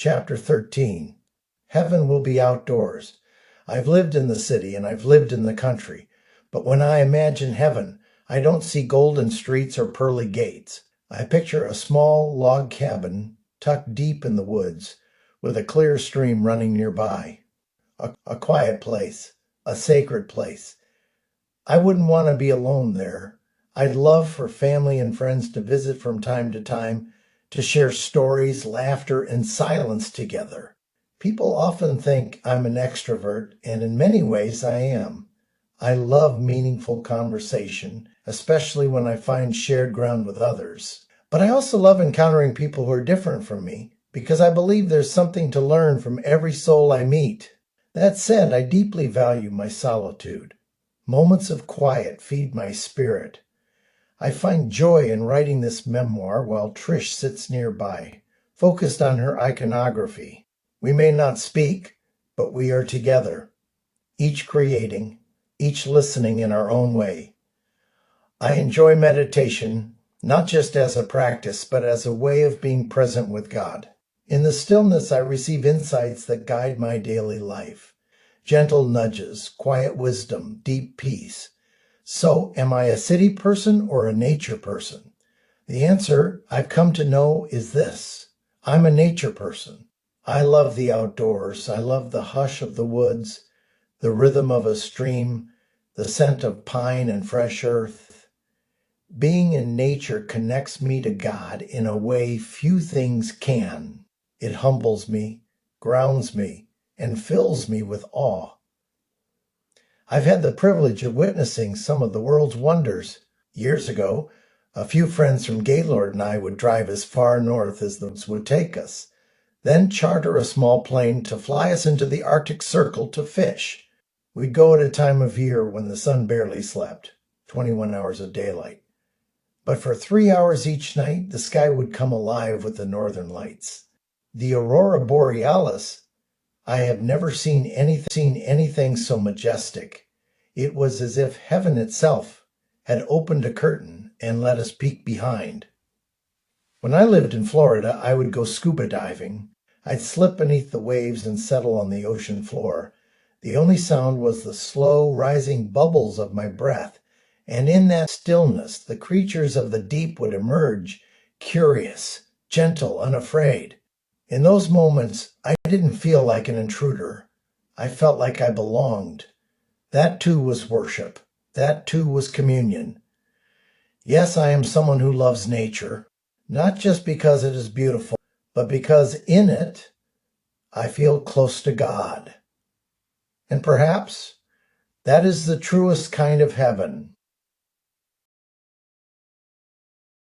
Chapter 13. Heaven will be outdoors. I've lived in the city and I've lived in the country, but when I imagine heaven, I don't see golden streets or pearly gates. I picture a small log cabin tucked deep in the woods with a clear stream running nearby. A quiet place, a sacred place. I wouldn't want to be alone there. I'd love for family and friends to visit from time to time, to share stories, laughter, and silence together. People often think I'm an extrovert, and in many ways I am. I love meaningful conversation, especially when I find shared ground with others. But I also love encountering people who are different from me, because I believe there's something to learn from every soul I meet. That said, I deeply value my solitude. Moments of quiet feed my spirit. I find joy in writing this memoir while Trish sits nearby, focused on her iconography. We may not speak, but we are together, each creating, each listening in our own way. I enjoy meditation, not just as a practice, but as a way of being present with God. In the stillness, I receive insights that guide my daily life. Gentle nudges, quiet wisdom, deep peace. So, am I a city person or a nature person? The answer I've come to know is this. I'm a nature person. I love the outdoors. I love the hush of the woods, the rhythm of a stream, the scent of pine and fresh earth. Being in nature connects me to God in a way few things can. It humbles me, grounds me, and fills me with awe. I've had the privilege of witnessing some of the world's wonders. Years ago, a few friends from Gaylord and I would drive as far north as the woods would take us, then charter a small plane to fly us into the Arctic Circle to fish. We'd go at a time of year when the sun barely slept, 21 hours of daylight. But for 3 hours each night, the sky would come alive with the northern lights. The aurora borealis. I have never seen anything so majestic. It was as if heaven itself had opened a curtain and let us peek behind. When I lived in Florida, I would go scuba diving. I'd slip beneath the waves and settle on the ocean floor. The only sound was the slow rising bubbles of my breath, and in that stillness, the creatures of the deep would emerge, curious, gentle, unafraid. In those moments, I didn't feel like an intruder. I felt like I belonged. That too was worship. That too was communion. Yes, I am someone who loves nature, not just because it is beautiful, but because in it, I feel close to God. And perhaps that is the truest kind of heaven.